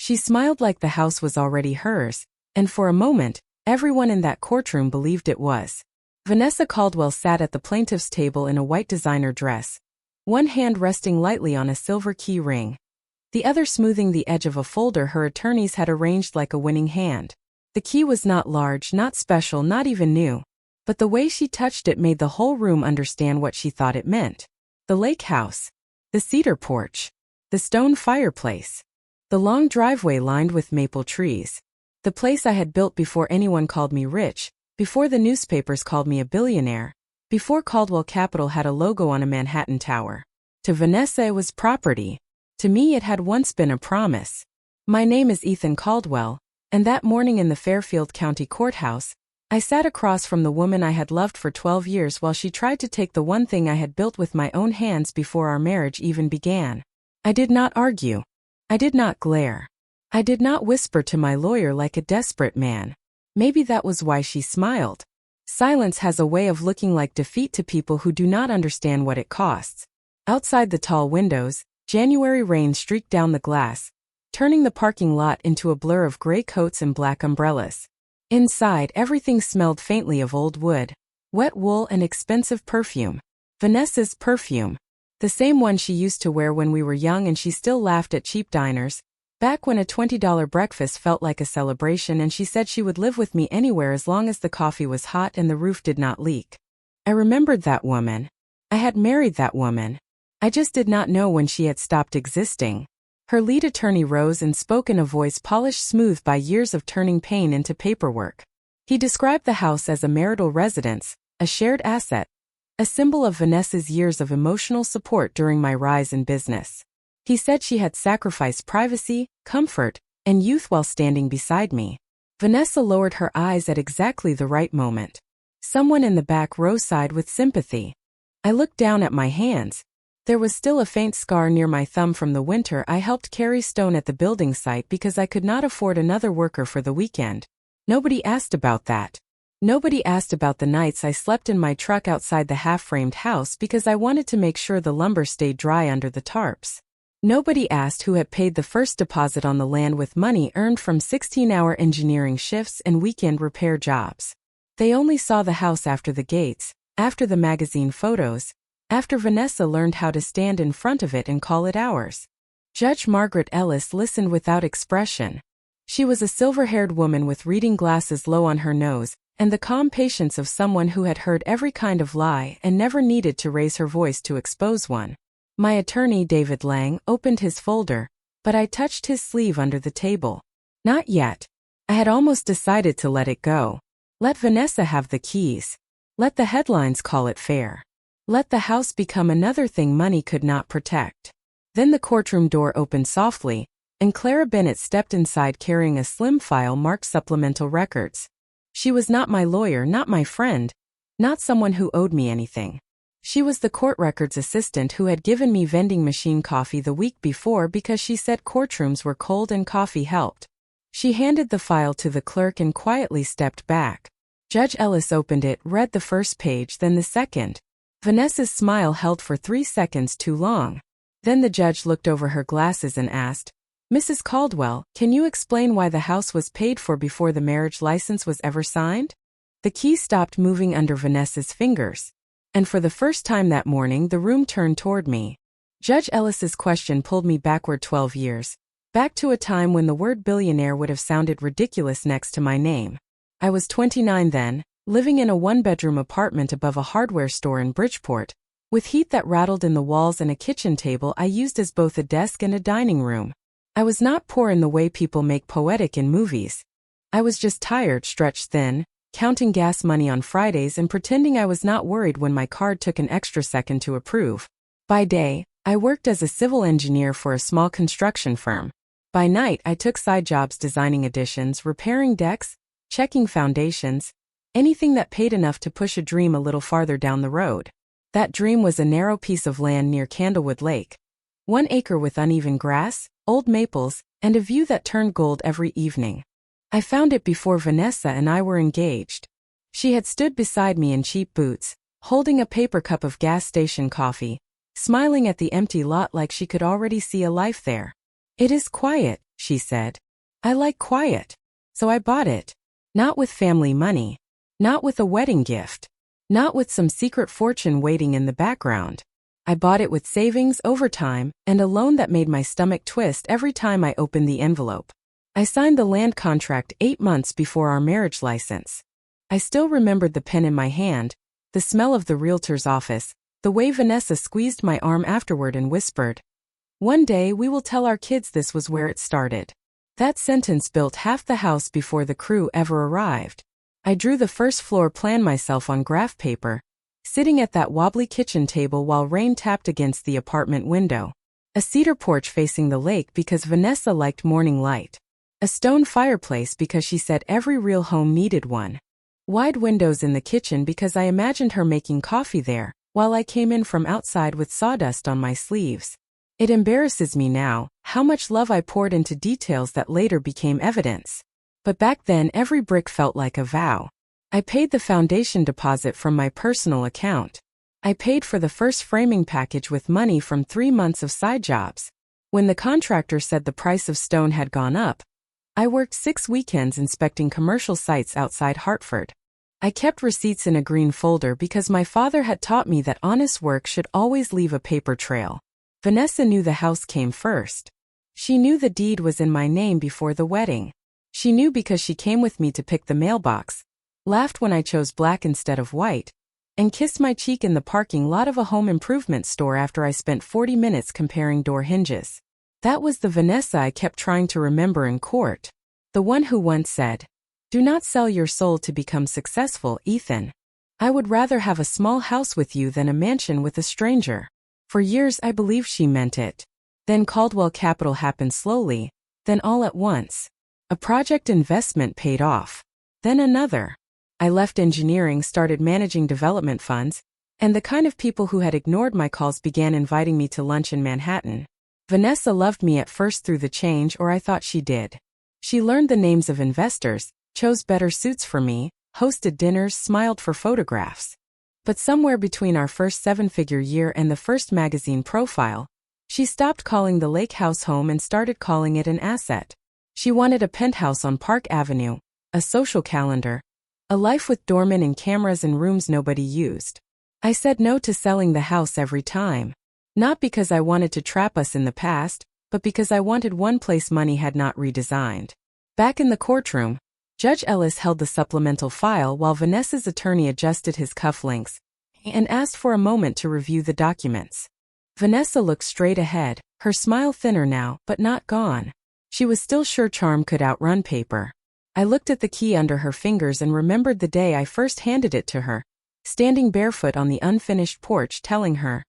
She smiled like the house was already hers, and for a moment, everyone in that courtroom believed it was. Vanessa Caldwell sat at the plaintiff's table in a white designer dress, one hand resting lightly on a silver key ring, the other smoothing the edge of a folder her attorneys had arranged like a winning hand. The key was not large, not special, not even new, but the way she touched it made the whole room understand what she thought it meant. The lake house, the cedar porch, the stone fireplace, the long driveway lined with maple trees, the place I had built before anyone called me rich, before the newspapers called me a billionaire, before Caldwell Capital had a logo on a Manhattan tower. To Vanessa it was property. To me it had once been a promise. My name is Ethan Caldwell, and that morning in the Fairfield County Courthouse, I sat across from the woman I had loved for 12 years while she tried to take the one thing I had built with my own hands before our marriage even began. I did not argue. I did not glare. I did not whisper to my lawyer like a desperate man. Maybe that was why she smiled. Silence has a way of looking like defeat to people who do not understand what it costs. Outside the tall windows, January rain streaked down the glass, turning the parking lot into a blur of gray coats and black umbrellas. Inside, everything smelled faintly of old wood, wet wool and expensive perfume. Vanessa's perfume. The same one she used to wear when we were young and she still laughed at cheap diners, back when a $20 breakfast felt like a celebration, and she said she would live with me anywhere as long as the coffee was hot and the roof did not leak. I remembered that woman. I had married that woman. I just did not know when she had stopped existing. Her lead attorney rose and spoke in a voice polished smooth by years of turning pain into paperwork. He described the house as a marital residence, a shared asset, a symbol of Vanessa's years of emotional support during my rise in business. He said she had sacrificed privacy, comfort, and youth while standing beside me. Vanessa lowered her eyes at exactly the right moment. Someone in the back row sighed with sympathy. I looked down at my hands. There was still a faint scar near my thumb from the winter I helped carry stone at the building site because I could not afford another worker for the weekend. Nobody asked about that. Nobody asked about the nights I slept in my truck outside the half-framed house because I wanted to make sure the lumber stayed dry under the tarps. Nobody asked who had paid the first deposit on the land with money earned from 16-hour engineering shifts and weekend repair jobs. They only saw the house after the gates, after the magazine photos, after Vanessa learned how to stand in front of it and call it ours. Judge Margaret Ellis listened without expression. She was a silver-haired woman with reading glasses low on her nose, and the calm patience of someone who had heard every kind of lie and never needed to raise her voice to expose one. My attorney, David Lang, opened his folder, but I touched his sleeve under the table. Not yet. I had almost decided to let it go. Let Vanessa have the keys. Let the headlines call it fair. Let the house become another thing money could not protect. Then the courtroom door opened softly, and Clara Bennett stepped inside carrying a slim file marked supplemental records. She was not my lawyer, not my friend, not someone who owed me anything. She was the court records assistant who had given me vending machine coffee the week before because she said courtrooms were cold and coffee helped. She handed the file to the clerk and quietly stepped back. Judge Ellis opened it, read the first page, then the second. Vanessa's smile held for 3 seconds too long. Then the judge looked over her glasses and asked, "Mrs. Caldwell, can you explain why the house was paid for before the marriage license was ever signed?" The key stopped moving under Vanessa's fingers. And for the first time that morning the room turned toward me. Judge Ellis's question pulled me backward 12 years, back to a time when the word billionaire would have sounded ridiculous next to my name. I was 29 then, living in a one-bedroom apartment above a hardware store in Bridgeport, with heat that rattled in the walls and a kitchen table I used as both a desk and a dining room. I was not poor in the way people make poetic in movies. I was just tired, stretched thin, counting gas money on Fridays and pretending I was not worried when my card took an extra second to approve. By day, I worked as a civil engineer for a small construction firm. By night, I took side jobs designing additions, repairing decks, checking foundations, anything that paid enough to push a dream a little farther down the road. That dream was a narrow piece of land near Candlewood Lake. 1 acre with uneven grass, old maples, and a view that turned gold every evening. I found it before Vanessa and I were engaged. She had stood beside me in cheap boots, holding a paper cup of gas station coffee, smiling at the empty lot like she could already see a life there. "It is quiet," she said. I like quiet. So I bought it. Not with family money. Not with a wedding gift. Not with some secret fortune waiting in the background. I bought it with savings, overtime, and a loan that made my stomach twist every time I opened the envelope. I signed the land contract 8 months before our marriage license. I still remembered the pen in my hand, the smell of the realtor's office, the way Vanessa squeezed my arm afterward and whispered, "One day we will tell our kids this was where it started." That sentence built half the house before the crew ever arrived. I drew the first floor plan myself on graph paper, sitting at that wobbly kitchen table while rain tapped against the apartment window. A cedar porch facing the lake because Vanessa liked morning light. A stone fireplace because she said every real home needed one. Wide windows in the kitchen because I imagined her making coffee there, while I came in from outside with sawdust on my sleeves. It embarrasses me now, how much love I poured into details that later became evidence. But back then every brick felt like a vow. I paid the foundation deposit from my personal account. I paid for the first framing package with money from 3 months of side jobs. When the contractor said the price of stone had gone up, I worked 6 weekends inspecting commercial sites outside Hartford. I kept receipts in a green folder because my father had taught me that honest work should always leave a paper trail. Vanessa knew the house came first. She knew the deed was in my name before the wedding. She knew because she came with me to pick the mailbox, laughed when I chose black instead of white, and kissed my cheek in the parking lot of a home improvement store after I spent 40 minutes comparing door hinges. That was the Vanessa I kept trying to remember in court. The one who once said, "Do not sell your soul to become successful, Ethan. I would rather have a small house with you than a mansion with a stranger." For years I believed she meant it. Then Caldwell Capital happened slowly, then all at once. A project investment paid off. Then another. I left engineering, started managing development funds, and the kind of people who had ignored my calls began inviting me to lunch in Manhattan. Vanessa loved me at first through the change, or I thought she did. She learned the names of investors, chose better suits for me, hosted dinners, smiled for photographs. But somewhere between our first 7-figure year and the first magazine profile, she stopped calling the lake house home and started calling it an asset. She wanted a penthouse on Park Avenue, a social calendar, a life with doormen and cameras in rooms nobody used. I said no to selling the house every time. Not because I wanted to trap us in the past, but because I wanted one place money had not redesigned. Back in the courtroom, Judge Ellis held the supplemental file while Vanessa's attorney adjusted his cufflinks and asked for a moment to review the documents. Vanessa looked straight ahead, her smile thinner now, but not gone. She was still sure charm could outrun paper. I looked at the key under her fingers and remembered the day I first handed it to her, standing barefoot on the unfinished porch telling her,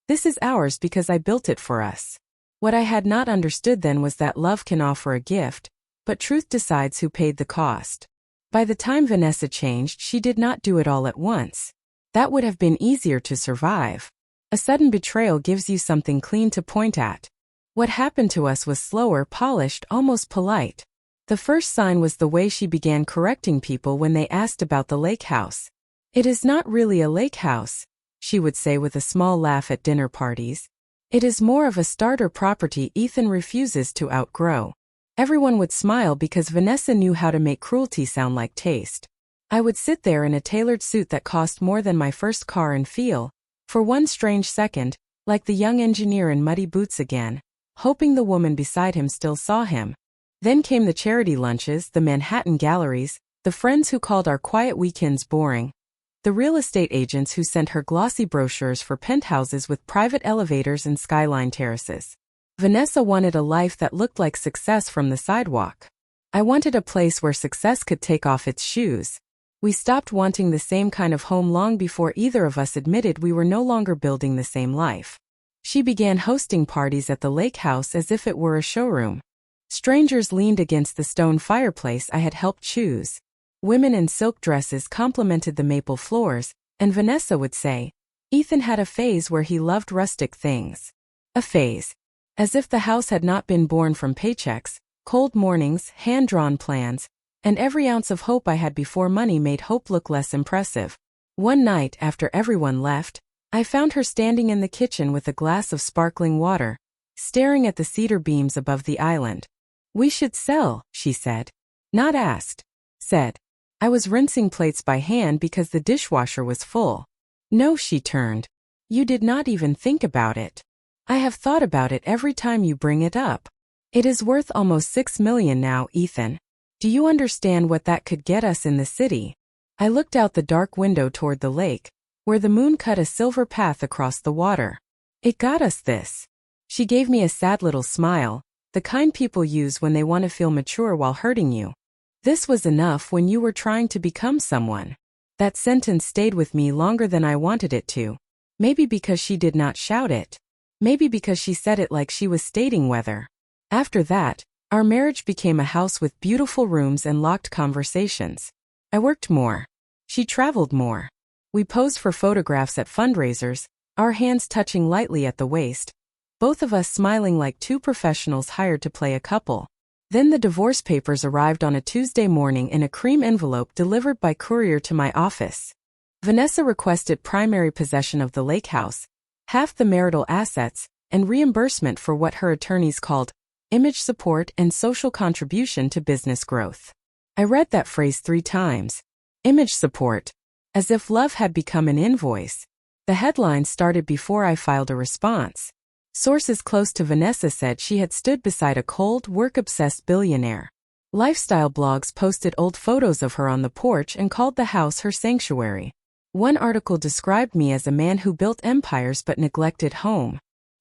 "This is ours because I built it for us." What I had not understood then was that love can offer a gift, but truth decides who paid the cost. By the time Vanessa changed, she did not do it all at once. That would have been easier to survive. A sudden betrayal gives you something clean to point at. What happened to us was slower, polished, almost polite. The first sign was the way she began correcting people when they asked about the lake house. "It is not really a lake house," she would say with a small laugh at dinner parties. "It is more of a starter property Ethan refuses to outgrow." Everyone would smile because Vanessa knew how to make cruelty sound like taste. I would sit there in a tailored suit that cost more than my first car and feel, for one strange second, like the young engineer in muddy boots again, hoping the woman beside him still saw him. Then came the charity lunches, the Manhattan galleries, the friends who called our quiet weekends boring, the real estate agents who sent her glossy brochures for penthouses with private elevators and skyline terraces. Vanessa wanted a life that looked like success from the sidewalk. I wanted a place where success could take off its shoes. We stopped wanting the same kind of home long before either of us admitted we were no longer building the same life. She began hosting parties at the lake house as if it were a showroom. Strangers leaned against the stone fireplace I had helped choose. Women in silk dresses complimented the maple floors, and Vanessa would say, "Ethan had a phase where he loved rustic things." A phase. As if the house had not been born from paychecks, cold mornings, hand-drawn plans, and every ounce of hope I had before money made hope look less impressive. One night, after everyone left, I found her standing in the kitchen with a glass of sparkling water, staring at the cedar beams above the island. We should sell, she said. Not asked. Said. I was rinsing plates by hand because the dishwasher was full. No, she turned. You did not even think about it. I have thought about it every time you bring it up. It is worth almost $6 million now, Ethan. Do you understand what that could get us in the city? I looked out the dark window toward the lake, where the moon cut a silver path across the water. It got us this. She gave me a sad little smile, the kind people use when they want to feel mature while hurting you. This was enough when you were trying to become someone. That sentence stayed with me longer than I wanted it to. Maybe because she did not shout it. Maybe because she said it like she was stating whether. After that, our marriage became a house with beautiful rooms and locked conversations. I worked more. She traveled more. We posed for photographs at fundraisers, our hands touching lightly at the waist, both of us smiling like two professionals hired to play a couple. Then the divorce papers arrived on a Tuesday morning in a cream envelope delivered by courier to my office. Vanessa requested primary possession of the lake house, half the marital assets, and reimbursement for what her attorneys called image support and social contribution to business growth. I read that phrase 3 times. Image support. As if love had become an invoice. The headline started before I filed a response. Sources close to Vanessa said she had stood beside a cold, work-obsessed billionaire. Lifestyle blogs posted old photos of her on the porch and called the house her sanctuary. One article described me as a man who built empires but neglected home.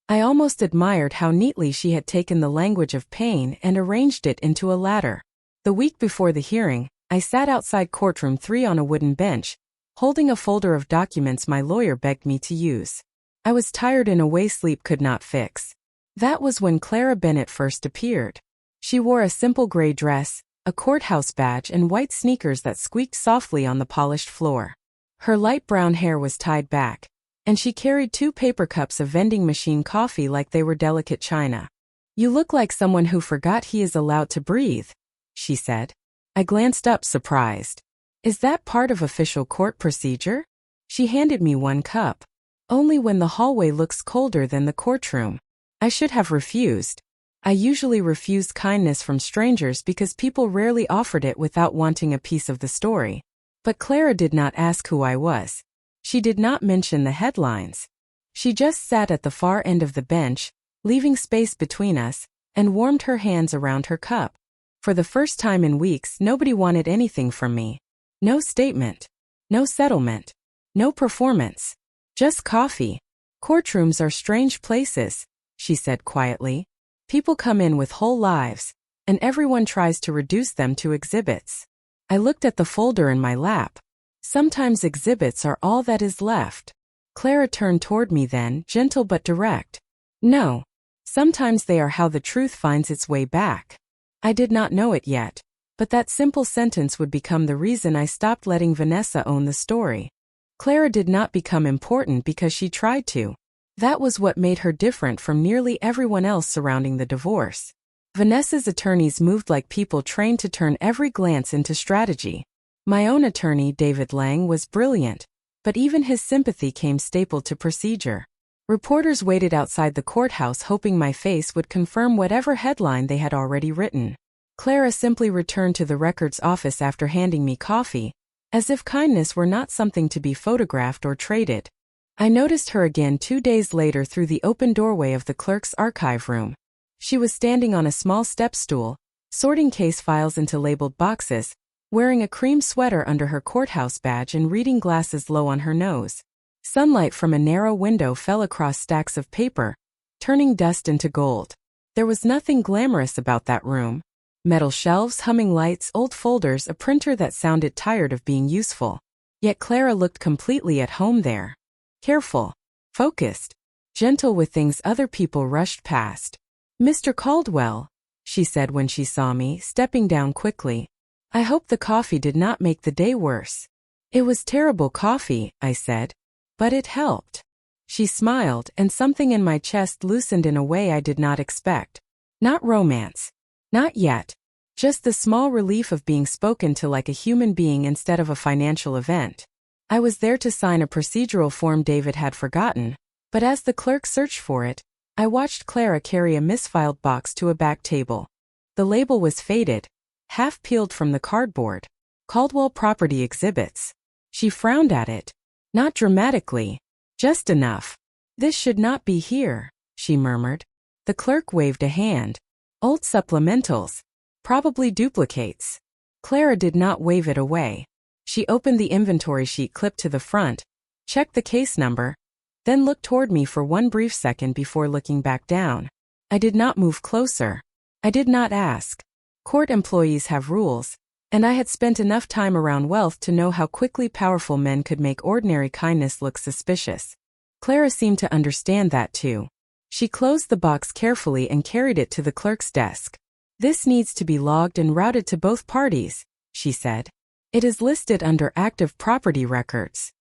I almost admired how neatly she had taken the language of pain and arranged it into a ladder. The week before the hearing, I sat outside courtroom 3 on a wooden bench, holding a folder of documents my lawyer begged me to use. I was tired in a way sleep could not fix. That was when Clara Bennett first appeared. She wore a simple gray dress, a courthouse badge and white sneakers that squeaked softly on the polished floor. Her light brown hair was tied back, and she carried 2 paper cups of vending machine coffee like they were delicate china. You look like someone who forgot he is allowed to breathe, she said. I glanced up surprised. Is that part of official court procedure? She handed me 1 cup. Only when the hallway looks colder than the courtroom. I should have refused. I usually refused kindness from strangers because people rarely offered it without wanting a piece of the story. But Clara did not ask who I was. She did not mention the headlines. She just sat at the far end of the bench, leaving space between us, and warmed her hands around her cup. For the first time in weeks, nobody wanted anything from me. No statement. No settlement. No performance. Just coffee. Courtrooms are strange places, she said quietly. People come in with whole lives, and everyone tries to reduce them to exhibits. I looked at the folder in my lap. Sometimes exhibits are all that is left. Clara turned toward me then, gentle but direct. No. Sometimes they are how the truth finds its way back. I did not know it yet, but that simple sentence would become the reason I stopped letting Vanessa own the story. Clara did not become important because she tried to. That was what made her different from nearly everyone else surrounding the divorce. Vanessa's attorneys moved like people trained to turn every glance into strategy. My own attorney, David Lang, was brilliant, but even his sympathy came stapled to procedure. Reporters waited outside the courthouse hoping my face would confirm whatever headline they had already written. Clara simply returned to the records office after handing me coffee, as if kindness were not something to be photographed or traded. I noticed her again 2 days later through the open doorway of the clerk's archive room. She was standing on a small step stool, sorting case files into labeled boxes, wearing a cream sweater under her courthouse badge and reading glasses low on her nose. Sunlight from a narrow window fell across stacks of paper, turning dust into gold. There was nothing glamorous about that room. Metal shelves, humming lights, old folders, a printer that sounded tired of being useful. Yet Clara looked completely at home there. Careful, focused, gentle with things other people rushed past. Mr. Caldwell, she said when she saw me, stepping down quickly. I hope the coffee did not make the day worse. It was terrible coffee, I said. But it helped. She smiled, and something in my chest loosened in a way I did not expect. Not romance. Not yet. Just the small relief of being spoken to like a human being instead of a financial event. I was there to sign a procedural form David had forgotten, but as the clerk searched for it, I watched Clara carry a misfiled box to a back table. The label was faded, half peeled from the cardboard. Caldwell Property Exhibits. She frowned at it. Not dramatically. Just enough. This should not be here, she murmured. The clerk waved a hand. Old supplementals. Probably duplicates. Clara did not wave it away. She opened the inventory sheet clipped to the front, checked the case number, then looked toward me for one brief second before looking back down. I did not move closer. I did not ask. Court employees have rules, and I had spent enough time around wealth to know how quickly powerful men could make ordinary kindness look suspicious. Clara seemed to understand that too. She closed the box carefully and carried it to the clerk's desk. This needs to be logged and routed to both parties, she said. It is listed under active property records.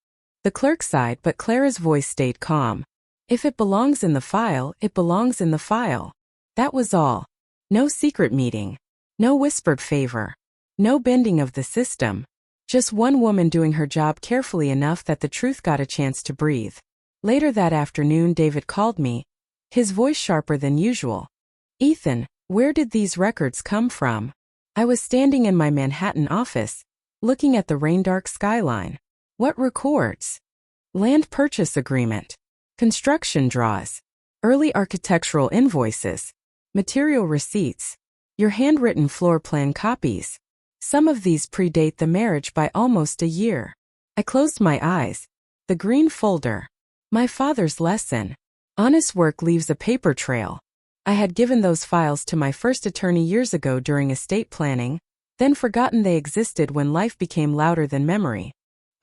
The clerk sighed, but Clara's voice stayed calm. If it belongs in the file, it belongs in the file. That was all. No secret meeting. No whispered favor. No bending of the system. Just one woman doing her job carefully enough that the truth got a chance to breathe. Later that afternoon, David called me, his voice sharper than usual. Ethan, where did these records come from? I was standing in my Manhattan office, looking at the rain-dark skyline. What records? Land purchase agreement. Construction draws. Early architectural invoices. Material receipts. Your handwritten floor plan copies. Some of these predate the marriage by almost a year. I closed my eyes. The green folder. My father's lesson. Honest work leaves a paper trail. I had given those files to my first attorney years ago during estate planning, then forgotten they existed when life became louder than memory.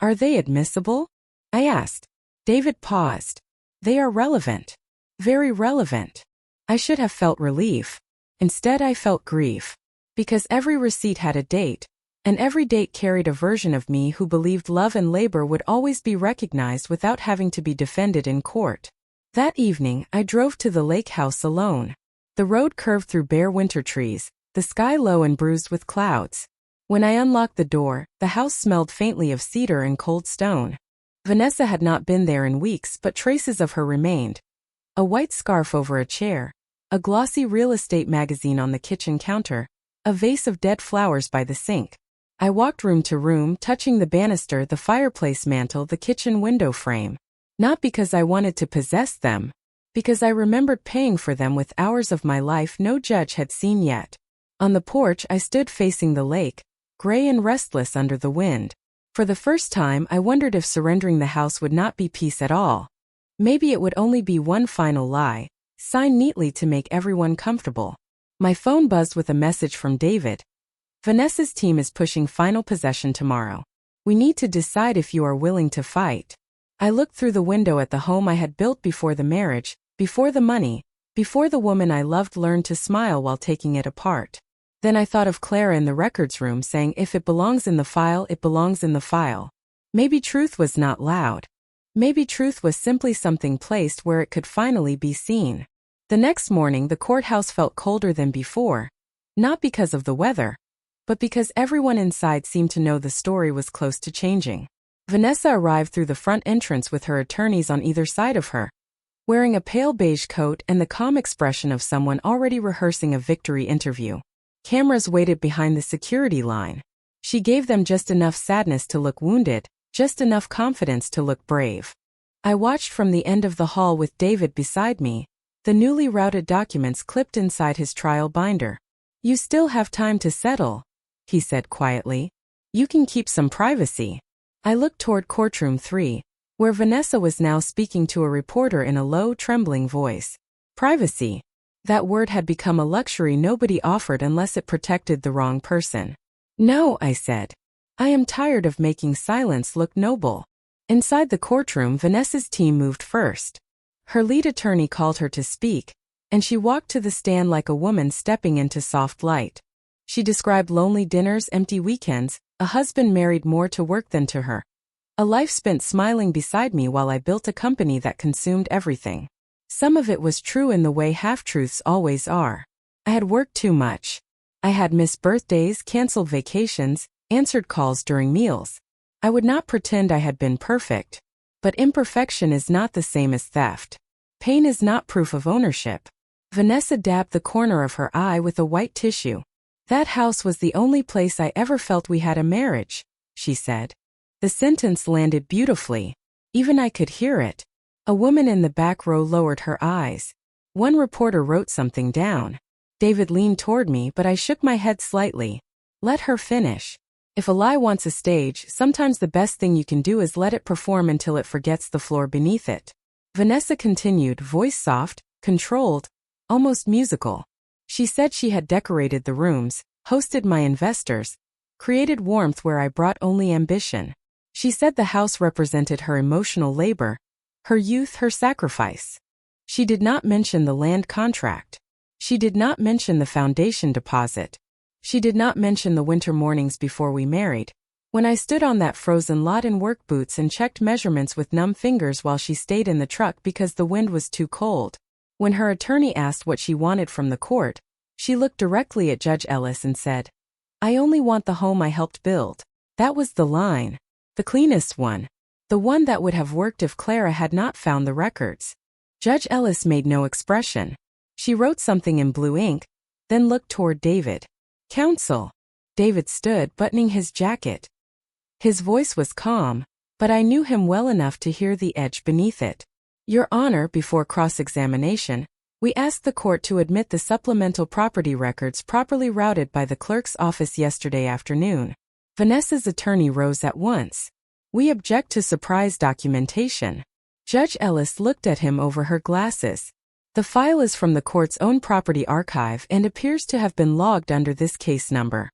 Are they admissible? I asked. David paused. They are relevant. Very relevant. I should have felt relief. Instead, I felt grief. Because every receipt had a date, and every date carried a version of me who believed love and labor would always be recognized without having to be defended in court. That evening, I drove to the lake house alone. The road curved through bare winter trees, the sky low and bruised with clouds. When I unlocked the door, the house smelled faintly of cedar and cold stone. Vanessa had not been there in weeks, but traces of her remained. A white scarf over a chair, a glossy real estate magazine on the kitchen counter, a vase of dead flowers by the sink. I walked room to room, touching the banister, the fireplace mantel, the kitchen window frame. Not because I wanted to possess them, because I remembered paying for them with hours of my life no judge had seen yet. On the porch, I stood facing the lake, gray and restless under the wind. For the first time, I wondered if surrendering the house would not be peace at all. Maybe it would only be one final lie, signed neatly to make everyone comfortable. My phone buzzed with a message from David. Vanessa's team is pushing final possession tomorrow. We need to decide if you are willing to fight. I looked through the window at the home I had built before the marriage, before the money, before the woman I loved learned to smile while taking it apart. Then I thought of Clara in the records room saying if it belongs in the file, it belongs in the file. Maybe truth was not loud. Maybe truth was simply something placed where it could finally be seen. The next morning the courthouse felt colder than before, not because of the weather, but because everyone inside seemed to know the story was close to changing. Vanessa arrived through the front entrance with her attorneys on either side of her, wearing a pale beige coat and the calm expression of someone already rehearsing a victory interview. Cameras waited behind the security line. She gave them just enough sadness to look wounded, just enough confidence to look brave. I watched from the end of the hall with David beside me, the newly routed documents clipped inside his trial binder. You still have time to settle, he said quietly. You can keep some privacy. I looked toward courtroom 3, where Vanessa was now speaking to a reporter in a low, trembling voice. Privacy. That word had become a luxury nobody offered unless it protected the wrong person. No, I said. I am tired of making silence look noble. Inside the courtroom, Vanessa's team moved first. Her lead attorney called her to speak, and she walked to the stand like a woman stepping into soft light. She described lonely dinners, empty weekends, a husband married more to work than to her. A life spent smiling beside me while I built a company that consumed everything. Some of it was true in the way half-truths always are. I had worked too much. I had missed birthdays, canceled vacations, answered calls during meals. I would not pretend I had been perfect. But imperfection is not the same as theft. Pain is not proof of ownership. Vanessa dabbed the corner of her eye with a white tissue. That house was the only place I ever felt we had a marriage, she said. The sentence landed beautifully. Even I could hear it. A woman in the back row lowered her eyes. One reporter wrote something down. David leaned toward me, but I shook my head slightly. Let her finish. If a lie wants a stage, sometimes the best thing you can do is let it perform until it forgets the floor beneath it. Vanessa continued, voice soft, controlled, almost musical. She said she had decorated the rooms, hosted my investors, created warmth where I brought only ambition. She said the house represented her emotional labor, her youth, her sacrifice. She did not mention the land contract. She did not mention the foundation deposit. She did not mention the winter mornings before we married, when I stood on that frozen lot in work boots and checked measurements with numb fingers while she stayed in the truck because the wind was too cold. When her attorney asked what she wanted from the court, she looked directly at Judge Ellis and said, "I only want the home I helped build." That was the line. The cleanest one. The one that would have worked if Clara had not found the records. Judge Ellis made no expression. She wrote something in blue ink, then looked toward David. "Counsel." David stood, buttoning his jacket. His voice was calm, but I knew him well enough to hear the edge beneath it. "Your Honor," before cross-examination, we asked the court to admit the supplemental property records properly routed by the clerk's office yesterday afternoon. Vanessa's attorney rose at once. "We object to surprise documentation." Judge Ellis looked at him over her glasses. "The file is from the court's own property archive and appears to have been logged under this case number.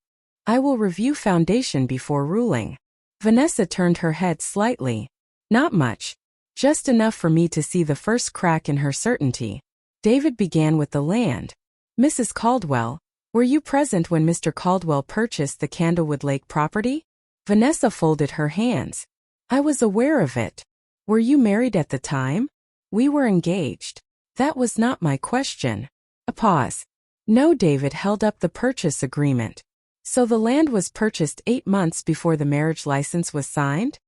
I will review foundation before ruling." Vanessa turned her head slightly. Not much. Just enough for me to see the first crack in her certainty. David began with the land. "Mrs. Caldwell, were you present when Mr. Caldwell purchased the Candlewood Lake property?" Vanessa folded her hands. "I was aware of it." "Were you married at the time?" "We were engaged." "That was not my question." A pause. "No." David held up the purchase agreement. "So the land was purchased 8 months before the marriage license was signed?"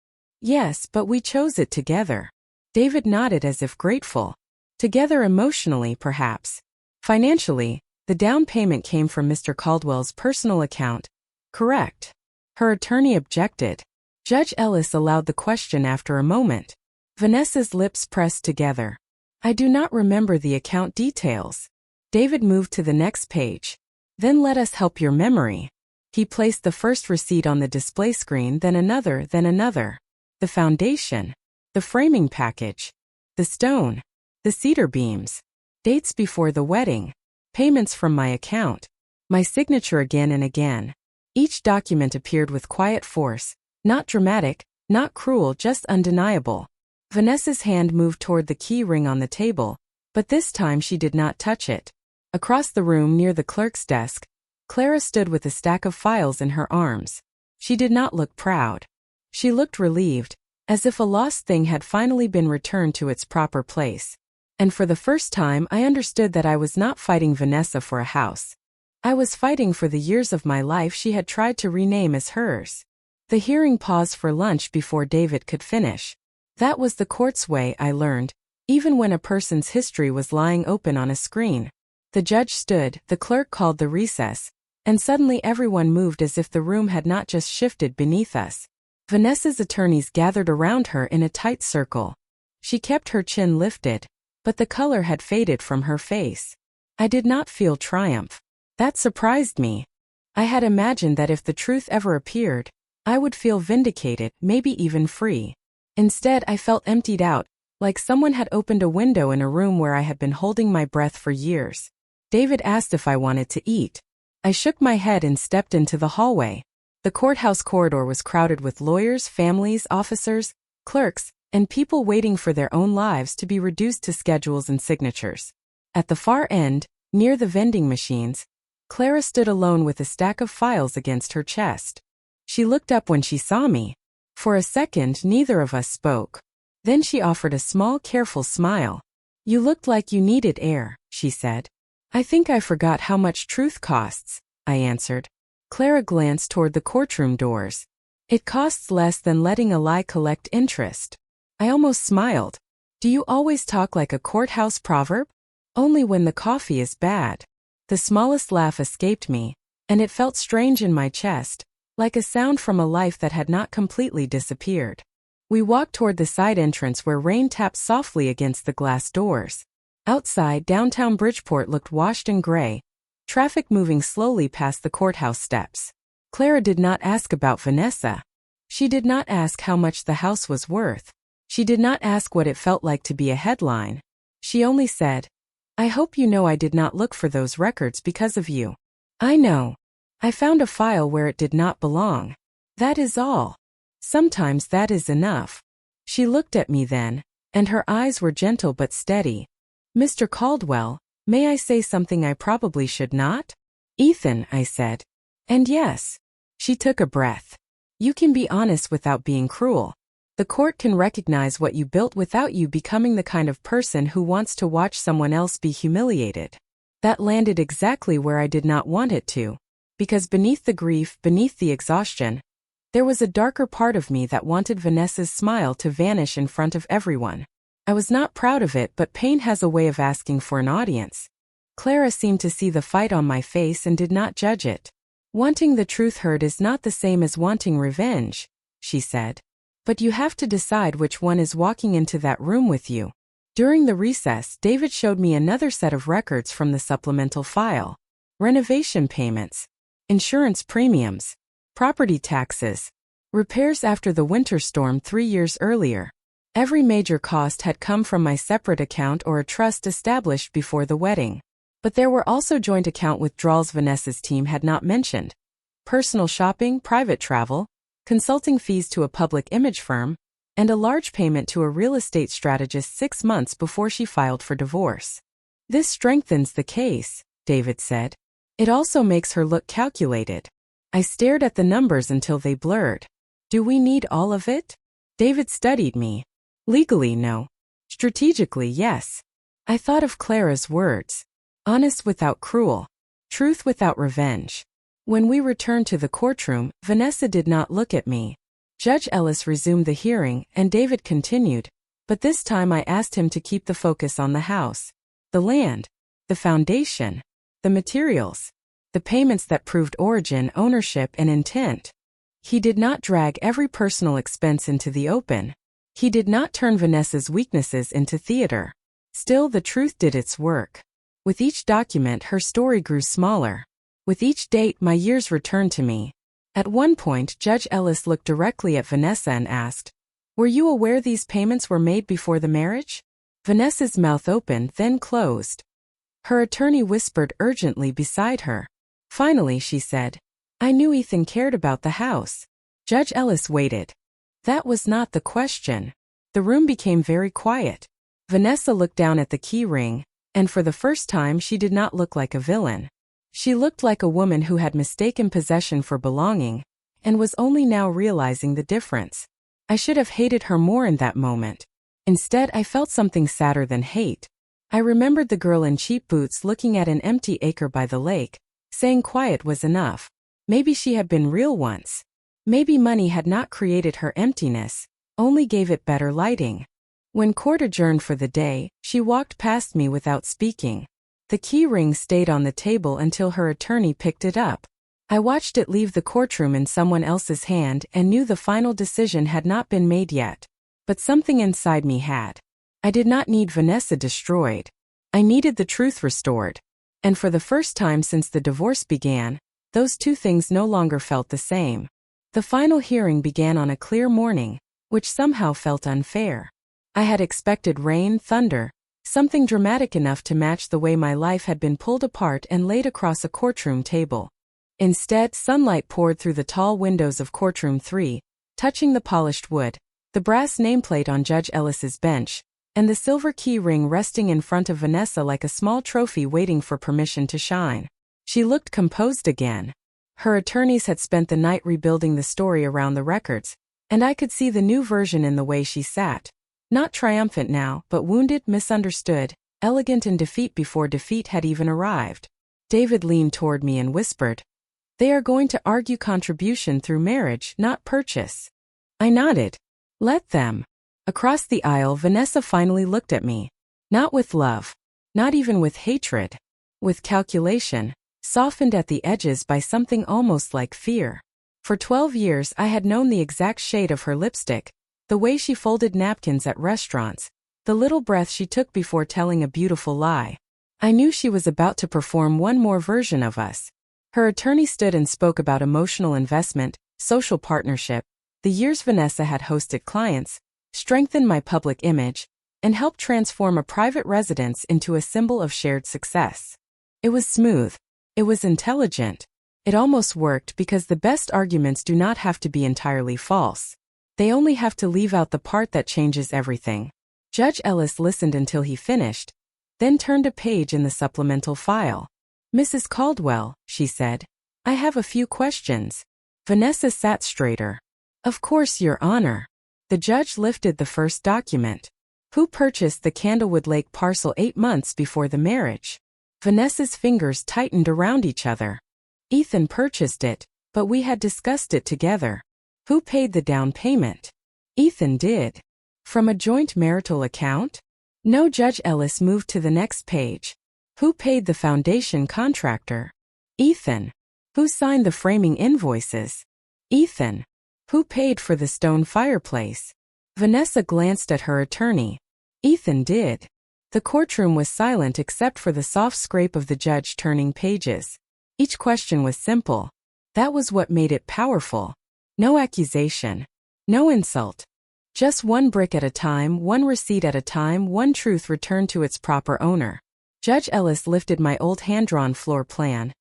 "Yes, but we chose it together." David nodded as if grateful. "Together emotionally, perhaps. Financially, the down payment came from Mr. Caldwell's personal account." "Correct." Her attorney objected. Judge Ellis allowed the question after a moment. Vanessa's lips pressed together. "I do not remember the account details." David moved to the next page. "Then let us help your memory." He placed the first receipt on the display screen, then another, then another. The foundation. The framing package. The stone. The cedar beams. Dates before the wedding. Payments from my account. My signature again and again. Each document appeared with quiet force, not dramatic, not cruel, just undeniable. Vanessa's hand moved toward the key ring on the table, but this time she did not touch it. Across the room near the clerk's desk, Clara stood with a stack of files in her arms. She did not look proud. She looked relieved, as if a lost thing had finally been returned to its proper place. And for the first time I understood that I was not fighting Vanessa for a house. I was fighting for the years of my life she had tried to rename as hers. The hearing paused for lunch before David could finish. That was the court's way, I learned, even when a person's history was lying open on a screen. The judge stood, the clerk called the recess, and suddenly everyone moved as if the room had not just shifted beneath us. Vanessa's attorneys gathered around her in a tight circle. She kept her chin lifted, but the color had faded from her face. I did not feel triumph. That surprised me. I had imagined that if the truth ever appeared, I would feel vindicated, maybe even free. Instead, I felt emptied out, like someone had opened a window in a room where I had been holding my breath for years. David asked if I wanted to eat. I shook my head and stepped into the hallway. The courthouse corridor was crowded with lawyers, families, officers, clerks, and people waiting for their own lives to be reduced to schedules and signatures. At the far end, near the vending machines, Clara stood alone with a stack of files against her chest. She looked up when she saw me. For a second, neither of us spoke. Then she offered a small, careful smile. "You looked like you needed air," she said. "I think I forgot how much truth costs," I answered. Clara glanced toward the courtroom doors. "It costs less than letting a lie collect interest." I almost smiled. "Do you always talk like a courthouse proverb?" Only when the coffee is bad. The smallest laugh escaped me, and it felt strange in my chest, like a sound from a life that had not completely disappeared. We walked toward the side entrance where rain tapped softly against the glass doors. Outside, downtown Bridgeport looked washed and gray, traffic moving slowly past the courthouse steps. Clara did not ask about Vanessa. She did not ask how much the house was worth. She did not ask what it felt like to be a headline. She only said, "I hope you know I did not look for those records because of you." "I know. I found a file where it did not belong. That is all. Sometimes that is enough." She looked at me then, and her eyes were gentle but steady. "Mr. Caldwell, may I say something I probably should not?" "Ethan," I said. "And yes." She took a breath. "You can be honest without being cruel. The court can recognize what you built without you becoming the kind of person who wants to watch someone else be humiliated." That landed exactly where I did not want it to, because beneath the grief, beneath the exhaustion, there was a darker part of me that wanted Vanessa's smile to vanish in front of everyone. I was not proud of it, but pain has a way of asking for an audience. Clara seemed to see the fight on my face and did not judge it. "Wanting the truth heard is not the same as wanting revenge," she said. "But you have to decide which one is walking into that room with you." During the recess, David showed me another set of records from the supplemental file. Renovation payments, insurance premiums, property taxes, repairs after the winter storm 3 years earlier. Every major cost had come from my separate account or a trust established before the wedding. But there were also joint account withdrawals Vanessa's team had not mentioned. Personal shopping, private travel, consulting fees to a public image firm, and a large payment to a real estate strategist 6 months before she filed for divorce. "This strengthens the case," David said. "It also makes her look calculated." I stared at the numbers until they blurred. "Do we need all of it?" David studied me. "Legally, no. Strategically, yes." I thought of Clara's words. Honest without cruel. Truth without revenge. When we returned to the courtroom, Vanessa did not look at me. Judge Ellis resumed the hearing, and David continued, but this time I asked him to keep the focus on the house, the land, the foundation, the materials, the payments that proved origin, ownership, and intent. He did not drag every personal expense into the open. He did not turn Vanessa's weaknesses into theater. Still, the truth did its work. With each document, her story grew smaller. With each date, my years returned to me. At one point, Judge Ellis looked directly at Vanessa and asked, "Were you aware these payments were made before the marriage?" Vanessa's mouth opened, then closed. Her attorney whispered urgently beside her. Finally, she said, "I knew Ethan cared about the house." Judge Ellis waited. That was not the question. The room became very quiet. Vanessa looked down at the key ring, and for the first time she did not look like a villain. She looked like a woman who had mistaken possession for belonging, and was only now realizing the difference. I should have hated her more in that moment. Instead, I felt something sadder than hate. I remembered the girl in cheap boots looking at an empty acre by the lake, saying quiet was enough. Maybe she had been real once. Maybe money had not created her emptiness, only gave it better lighting. When court adjourned for the day, she walked past me without speaking. The key ring stayed on the table until her attorney picked it up. I watched it leave the courtroom in someone else's hand and knew the final decision had not been made yet. But something inside me had. I did not need Vanessa destroyed. I needed the truth restored. And for the first time since the divorce began, those two things no longer felt the same. The final hearing began on a clear morning, which somehow felt unfair. I had expected rain, thunder, something dramatic enough to match the way my life had been pulled apart and laid across a courtroom table. Instead, sunlight poured through the tall windows of courtroom 3, touching the polished wood, the brass nameplate on Judge Ellis's bench, and the silver key ring resting in front of Vanessa like a small trophy waiting for permission to shine. She looked composed again. Her attorneys had spent the night rebuilding the story around the records, and I could see the new version in the way she sat. Not triumphant now, but wounded, misunderstood, elegant in defeat before defeat had even arrived. David leaned toward me and whispered, "They are going to argue contribution through marriage, not purchase." I nodded. "Let them." Across the aisle, Vanessa finally looked at me. Not with love. Not even with hatred. With calculation, softened at the edges by something almost like fear. For 12 years I had known the exact shade of her lipstick, the way she folded napkins at restaurants, the little breath she took before telling a beautiful lie. I knew she was about to perform one more version of us. Her attorney stood and spoke about emotional investment, social partnership, the years Vanessa had hosted clients, strengthened my public image, and helped transform a private residence into a symbol of shared success. It was smooth. It was intelligent. It almost worked because the best arguments do not have to be entirely false. They only have to leave out the part that changes everything. Judge Ellis listened until he finished, then turned a page in the supplemental file. "Mrs. Caldwell," she said, "I have a few questions." Vanessa sat straighter. "Of course, Your Honor." The judge lifted the first document. "Who purchased the Candlewood Lake parcel 8 months before the marriage?" Vanessa's fingers tightened around each other. "Ethan purchased it, but we had discussed it together." "Who paid the down payment?" "Ethan did." "From a joint marital account?" "No." Judge Ellis moved to the next page. "Who paid the foundation contractor?" "Ethan." "Who signed the framing invoices?" "Ethan." "Who paid for the stone fireplace?" Vanessa glanced at her attorney. "Ethan did." The courtroom was silent except for the soft scrape of the judge turning pages. Each question was simple. That was what made it powerful. No accusation. No insult. Just one brick at a time, one receipt at a time, one truth returned to its proper owner. Judge Ellis lifted my old hand-drawn floor plan.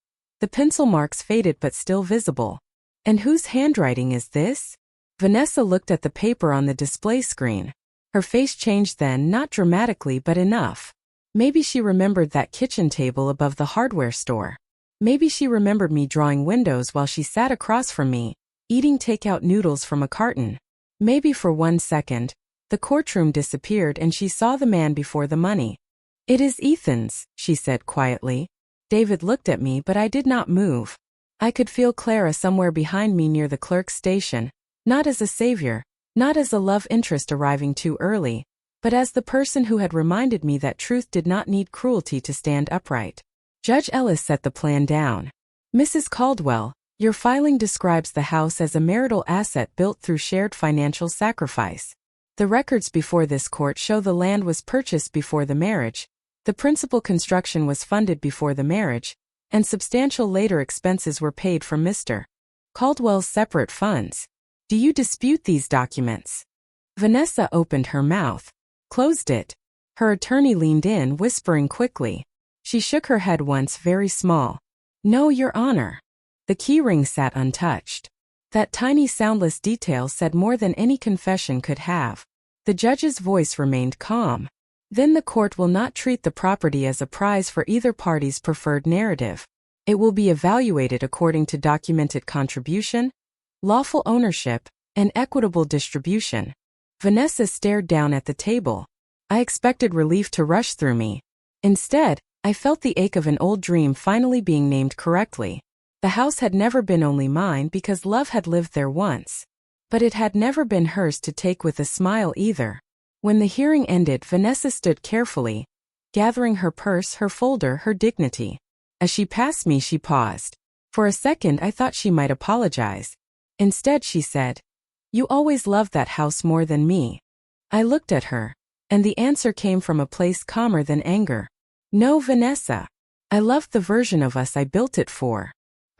The pencil marks faded but still visible. "And whose handwriting is this?" Vanessa looked at the paper on the display screen. Her face changed then, not dramatically but enough. Maybe she remembered that kitchen table above the hardware store. Maybe she remembered me drawing windows while she sat across from me, eating takeout noodles from a carton. Maybe for 1 second, the courtroom disappeared and she saw the man before the money. "It is Ethan's," she said quietly. David looked at me but I did not move. I could feel Clara somewhere behind me near the clerk's station, not as a savior, not as a love interest arriving too early, but as the person who had reminded me that truth did not need cruelty to stand upright. Judge Ellis set the plan down. "Mrs. Caldwell, your filing describes the house as a marital asset built through shared financial sacrifice. The records before this court show the land was purchased before the marriage, the principal construction was funded before the marriage, and substantial later expenses were paid from Mr. Caldwell's separate funds. Do you dispute these documents?" Vanessa opened her mouth, closed it. Her attorney leaned in, whispering quickly. She shook her head once, very small. "No, Your Honor." The keyring sat untouched. That tiny soundless detail said more than any confession could have. The judge's voice remained calm. "Then the court will not treat the property as a prize for either party's preferred narrative. It will be evaluated according to documented contribution, lawful ownership, and equitable distribution." Vanessa stared down at the table. I expected relief to rush through me. Instead, I felt the ache of an old dream finally being named correctly. The house had never been only mine because love had lived there once. But it had never been hers to take with a smile either. When the hearing ended, Vanessa stood carefully, gathering her purse, her folder, her dignity. As she passed me, she paused. For a second, I thought she might apologize. Instead, she said, "You always loved that house more than me." I looked at her, and the answer came from a place calmer than anger. "No, Vanessa. I loved the version of us I built it for."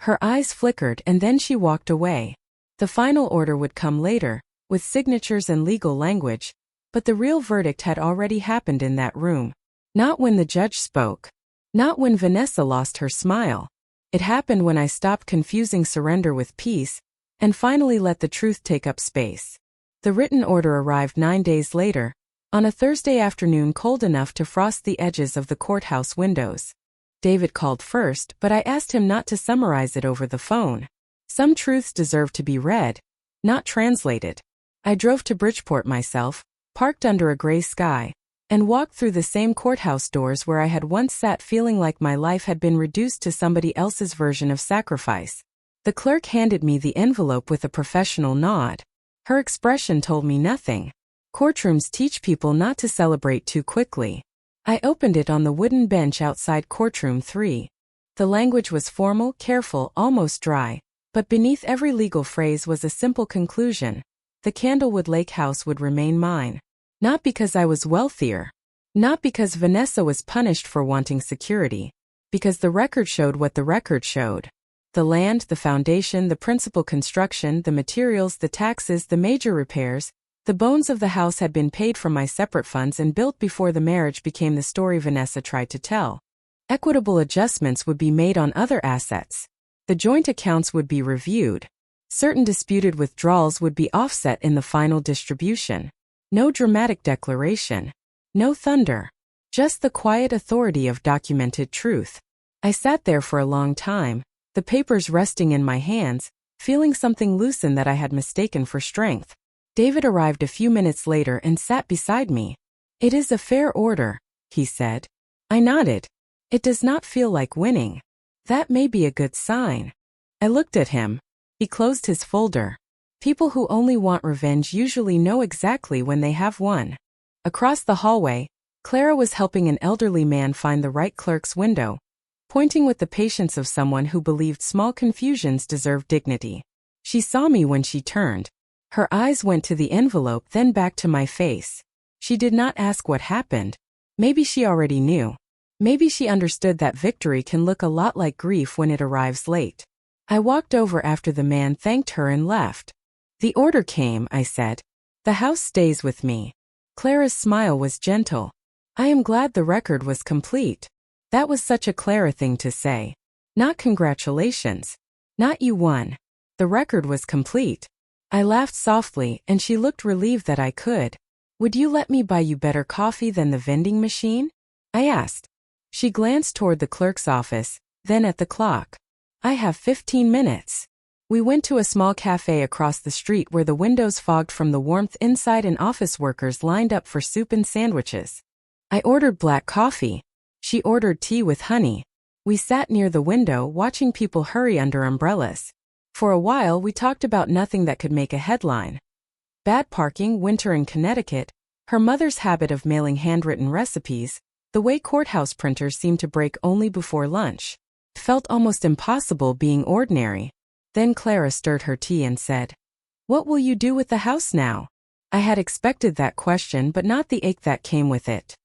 Her eyes flickered and then she walked away. The final order would come later, with signatures and legal language, but the real verdict had already happened in that room. Not when the judge spoke. Not when Vanessa lost her smile. It happened when I stopped confusing surrender with peace, and finally let the truth take up space. The written order arrived 9 days later, on a Thursday afternoon cold enough to frost the edges of the courthouse windows. David called first, but I asked him not to summarize it over the phone. Some truths deserve to be read, not translated. I drove to Bridgeport myself, parked under a gray sky, and walked through the same courthouse doors where I had once sat feeling like my life had been reduced to somebody else's version of sacrifice. The clerk handed me the envelope with a professional nod. Her expression told me nothing. Courtrooms teach people not to celebrate too quickly. I opened it on the wooden bench outside courtroom 3. The language was formal, careful, almost dry, but beneath every legal phrase was a simple conclusion. The Candlewood Lake house would remain mine. Not because I was wealthier. Not because Vanessa was punished for wanting security. Because the record showed what the record showed. The land, the foundation, the principal construction, the materials, the taxes, the major repairs, the bones of the house had been paid from my separate funds and built before the marriage became the story Vanessa tried to tell. Equitable adjustments would be made on other assets. The joint accounts would be reviewed. Certain disputed withdrawals would be offset in the final distribution. No dramatic declaration. No thunder. Just the quiet authority of documented truth. I sat there for a long time, the papers resting in my hands, feeling something loosen that I had mistaken for strength. David arrived a few minutes later and sat beside me. "It is a fair order," he said. I nodded. "It does not feel like winning." "That may be a good sign." I looked at him. He closed his folder. People who only want revenge usually know exactly when they have won. Across the hallway, Clara was helping an elderly man find the right clerk's window, pointing with the patience of someone who believed small confusions deserved dignity. She saw me when she turned. Her eyes went to the envelope, then back to my face. She did not ask what happened. Maybe she already knew. Maybe she understood that victory can look a lot like grief when it arrives late. I walked over after the man thanked her and left. "The order came," I said. "The house stays with me." Clara's smile was gentle. "I am glad the record was complete." That was such a Clara thing to say. Not congratulations. Not you won. The record was complete. I laughed softly, and she looked relieved that I could. "Would you let me buy you better coffee than the vending machine?" I asked. She glanced toward the clerk's office, then at the clock. "I have 15 minutes. We went to a small cafe across the street where the windows fogged from the warmth inside and office workers lined up for soup and sandwiches. I ordered black coffee. She ordered tea with honey. We sat near the window watching people hurry under umbrellas. For a while we talked about nothing that could make a headline. Bad parking, winter in Connecticut, her mother's habit of mailing handwritten recipes, the way courthouse printers seemed to break only before lunch. It felt almost impossible being ordinary. Then Clara stirred her tea and said, "What will you do with the house now?" I had expected that question, but not the ache that came with it.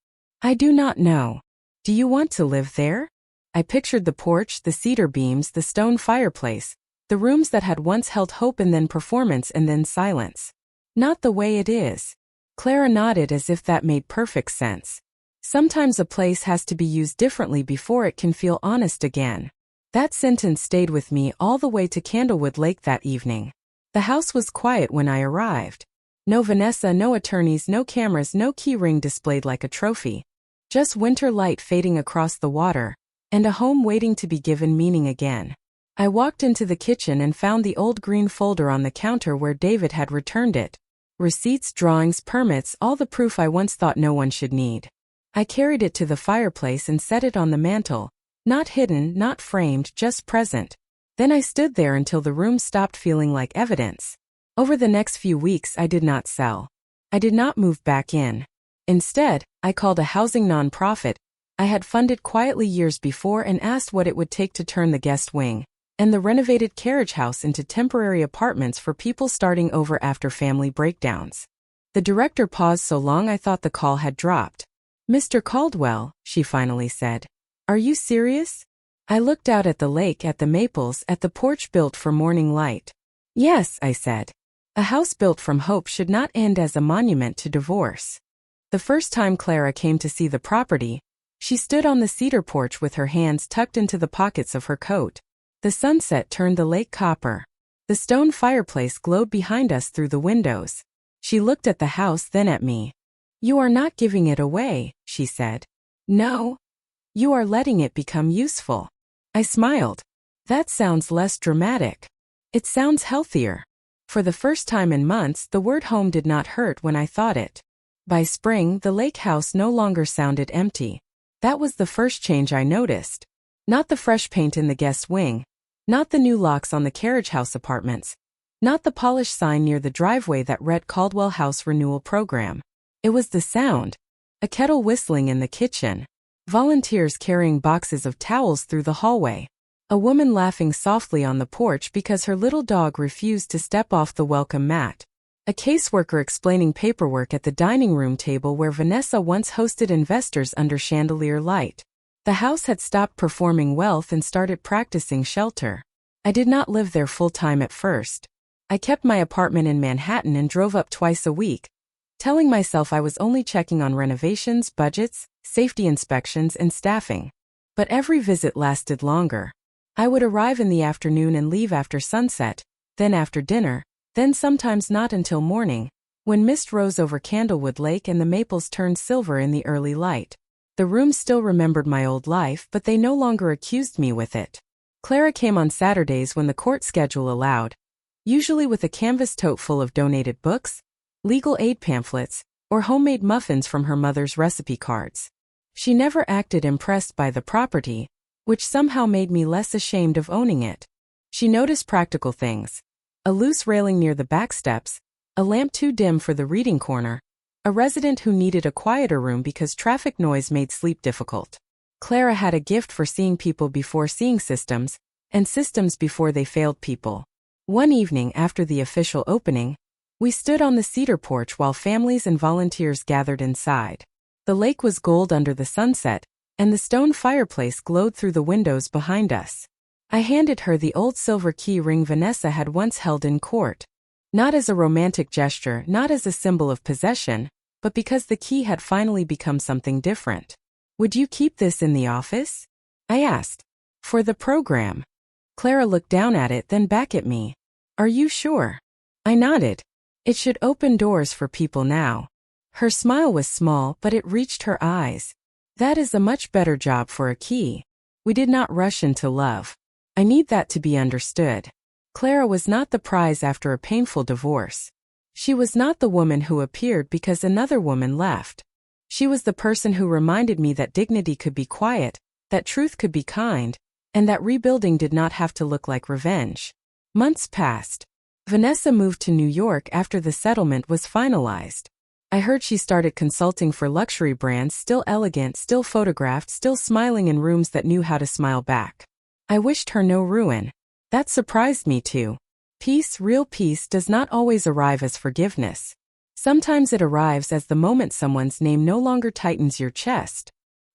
"I do not know. Do you want to live there?" I pictured the porch, the cedar beams, the stone fireplace, the rooms that had once held hope and then performance and then silence. "Not the way it is." Clara nodded as if that made perfect sense. Sometimes a place has to be used differently before it can feel honest again. That sentence stayed with me all the way to Candlewood Lake that evening. The house was quiet when I arrived. No Vanessa, no attorneys, no cameras, no key ring displayed like a trophy. Just winter light fading across the water, and a home waiting to be given meaning again. I walked into the kitchen and found the old green folder on the counter where David had returned it. Receipts, drawings, permits, all the proof I once thought no one should need. I carried it to the fireplace and set it on the mantel. Not hidden, not framed, just present. Then I stood there until the room stopped feeling like evidence. Over the next few weeks I did not sell. I did not move back in. Instead, I called a housing nonprofit I had funded quietly years before and asked what it would take to turn the guest wing and the renovated carriage house into temporary apartments for people starting over after family breakdowns. The director paused so long I thought the call had dropped. "Mr. Caldwell," she finally said. "Are you serious?" I looked out at the lake, at the maples, at the porch built for morning light. "Yes," I said. "A house built from hope should not end as a monument to divorce." The first time Clara came to see the property, she stood on the cedar porch with her hands tucked into the pockets of her coat. The sunset turned the lake copper. The stone fireplace glowed behind us through the windows. She looked at the house, then at me. "You are not giving it away," she said. "No. You are letting it become useful." I smiled. "That sounds less dramatic. It sounds healthier." For the first time in months, the word home did not hurt when I thought it. By spring, the lake house no longer sounded empty. That was the first change I noticed. Not the fresh paint in the guest wing. Not the new locks on the carriage house apartments. Not the polished sign near the driveway that read Caldwell House Renewal Program. It was the sound. a kettle whistling in the kitchen, volunteers carrying boxes of towels through the hallway, a woman laughing softly on the porch because her little dog refused to step off the welcome mat, a caseworker explaining paperwork at the dining room table where Vanessa once hosted investors under chandelier light. The house had stopped performing wealth and started practicing shelter. I did not live there full-time at first. I kept my apartment in Manhattan and drove up twice a week, telling myself I was only checking on renovations, budgets, safety inspections, and staffing. But every visit lasted longer. I would arrive in the afternoon and leave after sunset, then after dinner, then sometimes not until morning, when mist rose over Candlewood Lake and the maples turned silver in the early light. The rooms still remembered my old life, but they no longer accused me with it. Clara came on Saturdays when the court schedule allowed, usually with a canvas tote full of donated books, legal aid pamphlets, or homemade muffins from her mother's recipe cards. She never acted impressed by the property, which somehow made me less ashamed of owning it. She noticed practical things: a loose railing near the back steps, a lamp too dim for the reading corner, a resident who needed a quieter room because traffic noise made sleep difficult. Clara had a gift for seeing people before seeing systems, and systems before they failed people. One evening after the official opening, we stood on the cedar porch while families and volunteers gathered inside. The lake was gold under the sunset, and the stone fireplace glowed through the windows behind us. I handed her the old silver key ring Vanessa had once held in court. Not as a romantic gesture, not as a symbol of possession, but because the key had finally become something different. "Would you keep this in the office?" I asked. "For the program." Clara looked down at it, then back at me. "Are you sure?" I nodded. "It should open doors for people now." Her smile was small, but it reached her eyes. "That is a much better job for a key." We did not rush into love. I need that to be understood. Clara was not the prize after a painful divorce. She was not the woman who appeared because another woman left. She was the person who reminded me that dignity could be quiet, that truth could be kind, and that rebuilding did not have to look like revenge. Months passed. Vanessa moved to New York after the settlement was finalized. I heard she started consulting for luxury brands, still elegant, still photographed, still smiling in rooms that knew how to smile back. I wished her no ruin. That surprised me too. Peace, real peace, does not always arrive as forgiveness. Sometimes it arrives as the moment someone's name no longer tightens your chest.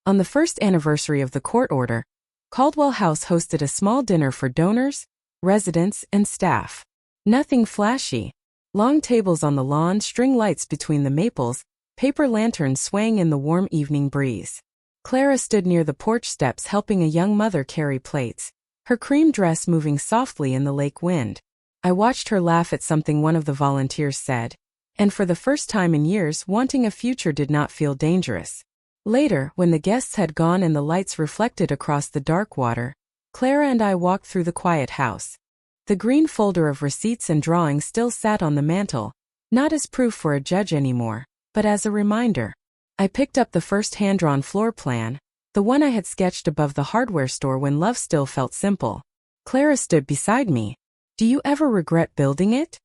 On the first anniversary of the court order, Caldwell House hosted a small dinner for donors, residents, and staff. Nothing flashy. Long tables on the lawn, string lights between the maples, paper lanterns swaying in the warm evening breeze. Clara stood near the porch steps helping a young mother carry plates, her cream dress moving softly in the lake wind. I watched her laugh at something one of the volunteers said, and for the first time in years, wanting a future did not feel dangerous. Later, when the guests had gone and the lights reflected across the dark water, Clara and I walked through the quiet house. The green folder of receipts and drawings still sat on the mantel, not as proof for a judge anymore, but as a reminder. I picked up the first hand-drawn floor plan, the one I had sketched above the hardware store when love still felt simple. Clara stood beside me. "Do you ever regret building it?"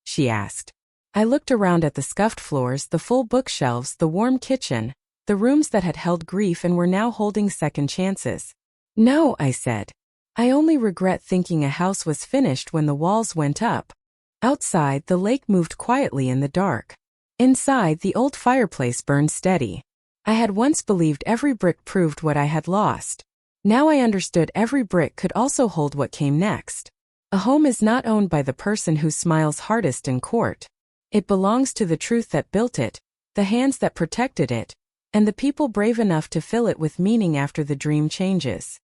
she asked. I looked around at the scuffed floors, the full bookshelves, the warm kitchen, the rooms that had held grief and were now holding second chances. "No," I said. "I only regret thinking a house was finished when the walls went up." Outside, the lake moved quietly in the dark. Inside, the old fireplace burned steady. I had once believed every brick proved what I had lost. Now I understood every brick could also hold what came next. A home is not owned by the person who smiles hardest in court. It belongs to the truth that built it, the hands that protected it, and the people brave enough to fill it with meaning after the dream changes.